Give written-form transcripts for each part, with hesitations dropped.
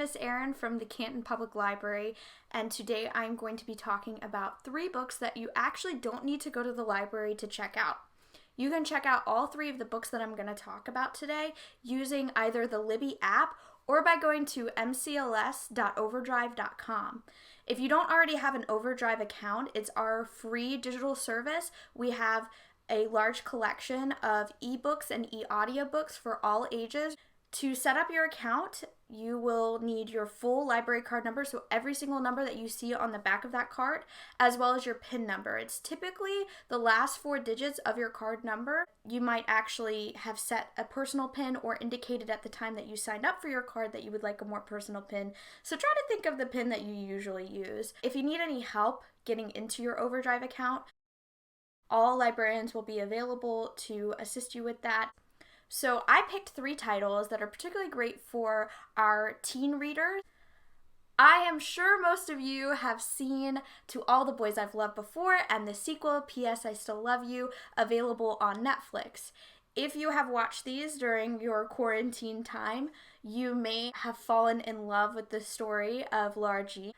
Miss Erin from the Canton Public Library, and today I'm going to be talking about 3 books that you actually don't need to go to the library to check out. You can check out all 3 of the books that I'm going to talk about today using either the Libby app or by going to mcls.overdrive.com. If you don't already have an Overdrive account, it's our free digital service. We have a large collection of ebooks and e-audiobooks for all ages. To set up your account, you will need your full library card number, so every single number that you see on the back of that card, as well as your PIN number. It's typically the last 4 digits of your card number. You might actually have set a personal PIN or indicated at the time that you signed up for your card that you would like a more personal PIN. So try to think of the PIN that you usually use. If you need any help getting into your Overdrive account, all librarians will be available to assist you with that. So I picked 3 titles that are particularly great for our teen readers. I am sure most of you have seen To All the Boys I've Loved Before and the sequel, P.S. I Still Love You, available on Netflix. If you have watched these during your quarantine time, you may have fallen in love with the story of Lara Jean.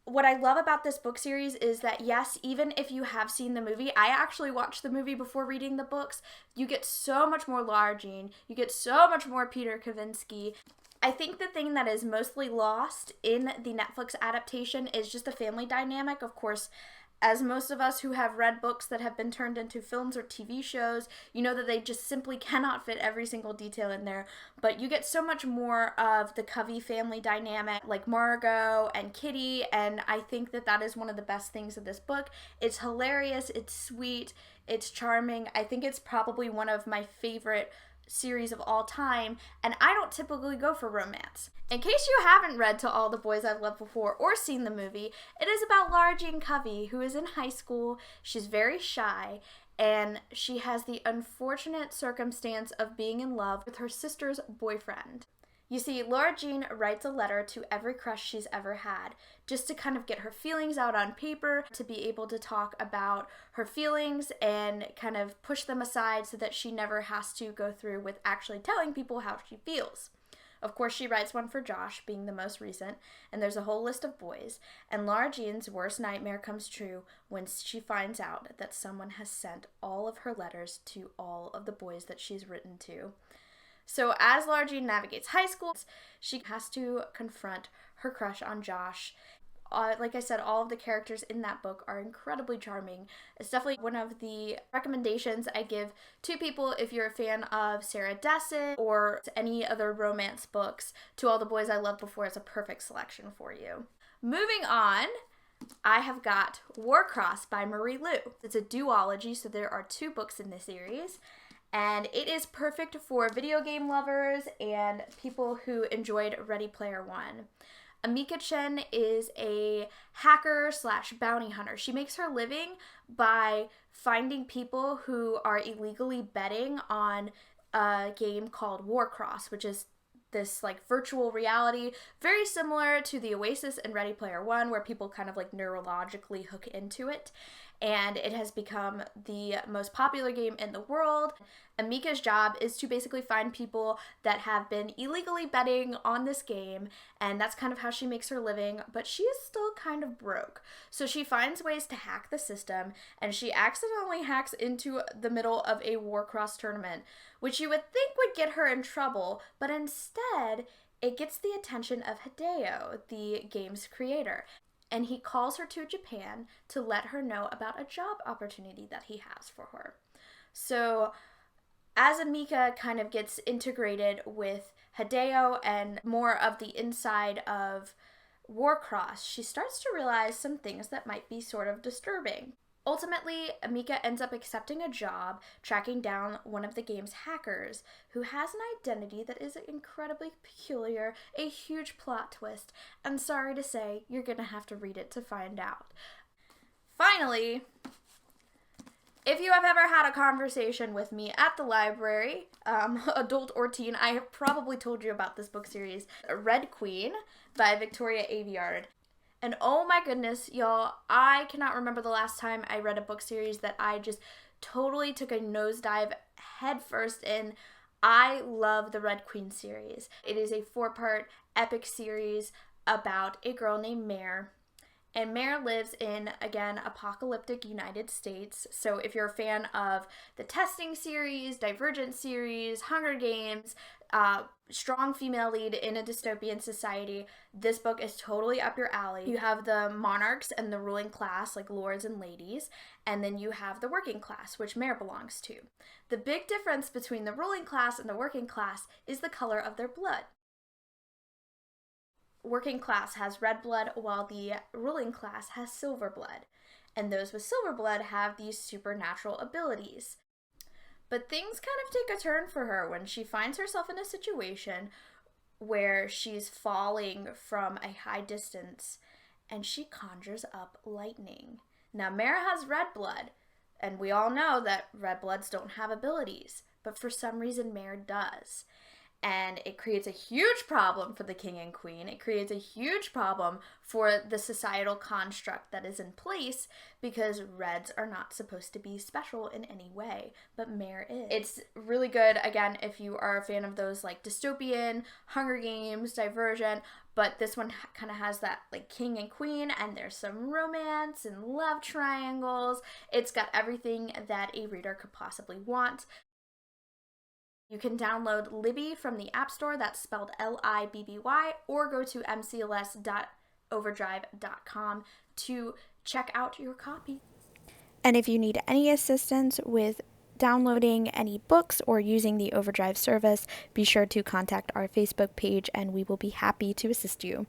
What I love about this book series is that, yes, even if you have seen the movie, I actually watched the movie before reading the books, you get so much more Lara Jean, you get so much more Peter Kavinsky. I think the thing that is mostly lost in the Netflix adaptation is just the family dynamic. Of course, as most of us who have read books that have been turned into films or TV shows, you know that they just simply cannot fit every single detail in there. But you get so much more of the Covey family dynamic, like Margot and Kitty, and I think that that is one of the best things of this book. It's hilarious, it's sweet, it's charming. I think it's probably one of my favorite series of all time, and I don't typically go for romance. In case you haven't read To All the Boys I've Loved Before or seen the movie, it is about Lara Jean Covey, who is in high school. She's very shy, and she has the unfortunate circumstance of being in love with her sister's boyfriend. You see, Lara Jean writes a letter to every crush she's ever had, just to kind of get her feelings out on paper, to be able to talk about her feelings and kind of push them aside so that she never has to go through with actually telling people how she feels. Of course, she writes one for Josh, being the most recent, and there's a whole list of boys, and Lara Jean's worst nightmare comes true when she finds out that someone has sent all of her letters to all of the boys that she's written to. So as Lara Jean navigates high school, she has to confront her crush on Josh. Like I said, all of the characters in that book are incredibly charming. It's definitely one of the recommendations I give to people if you're a fan of Sarah Dessen or any other romance books. To All the Boys I Loved Before is a perfect selection for you. Moving on, I have got Warcross by Marie Lu. It's a duology, so there are 2 books in this series. And it is perfect for video game lovers and people who enjoyed Ready Player One. Amika Chen is a hacker / bounty hunter. She makes her living by finding people who are illegally betting on a game called Warcross, which is this like virtual reality, very similar to the Oasis and Ready Player One, where people kind of like neurologically hook into it. And it has become the most popular game in the world. Amika's job is to basically find people that have been illegally betting on this game, and that's kind of how she makes her living, but she is still kind of broke. So she finds ways to hack the system, and she accidentally hacks into the middle of a Warcross tournament, which you would think would get her in trouble, but instead, it gets the attention of Hideo, the game's creator. And he calls her to Japan to let her know about a job opportunity that he has for her. So as Amika kind of gets integrated with Hideo and more of the inside of Warcross, she starts to realize some things that might be sort of disturbing. Ultimately, Amika ends up accepting a job tracking down one of the game's hackers who has an identity that is incredibly peculiar, a huge plot twist, and sorry to say, you're gonna have to read it to find out. Finally, if you have ever had a conversation with me at the library, adult or teen, I have probably told you about this book series, Red Queen by Victoria Aveyard. And oh my goodness, y'all, I cannot remember the last time I read a book series that I just totally took a nosedive headfirst in. I love the Red Queen series. It is a 4-part epic series about a girl named Mare. And Mare lives in, again, apocalyptic United States. So if you're a fan of the Testing series, Divergent series, Hunger Games, strong female lead in a dystopian society, this book is totally up your alley. You have the monarchs and the ruling class, like lords and ladies, and then you have the working class, which Mare belongs to. The big difference between the ruling class and the working class is the color of their blood. Working class has red blood, while the ruling class has silver blood. And those with silver blood have these supernatural abilities. But things kind of take a turn for her when she finds herself in a situation where she's falling from a high distance and she conjures up lightning. Now, Mare has red blood, and we all know that red bloods don't have abilities, but for some reason Mare does. And it creates a huge problem for the king and queen. It creates a huge problem for the societal construct that is in place, because reds are not supposed to be special in any way, but Mare is. It's really good, again, if you are a fan of those like dystopian, Hunger Games, Divergent, but this one kind of has that like king and queen, and there's some romance and love triangles. It's got everything that a reader could possibly want. You can download Libby from the App Store, that's spelled Libby, or go to mcls.overdrive.com to check out your copy. And if you need any assistance with downloading any books or using the Overdrive service, be sure to contact our Facebook page and we will be happy to assist you.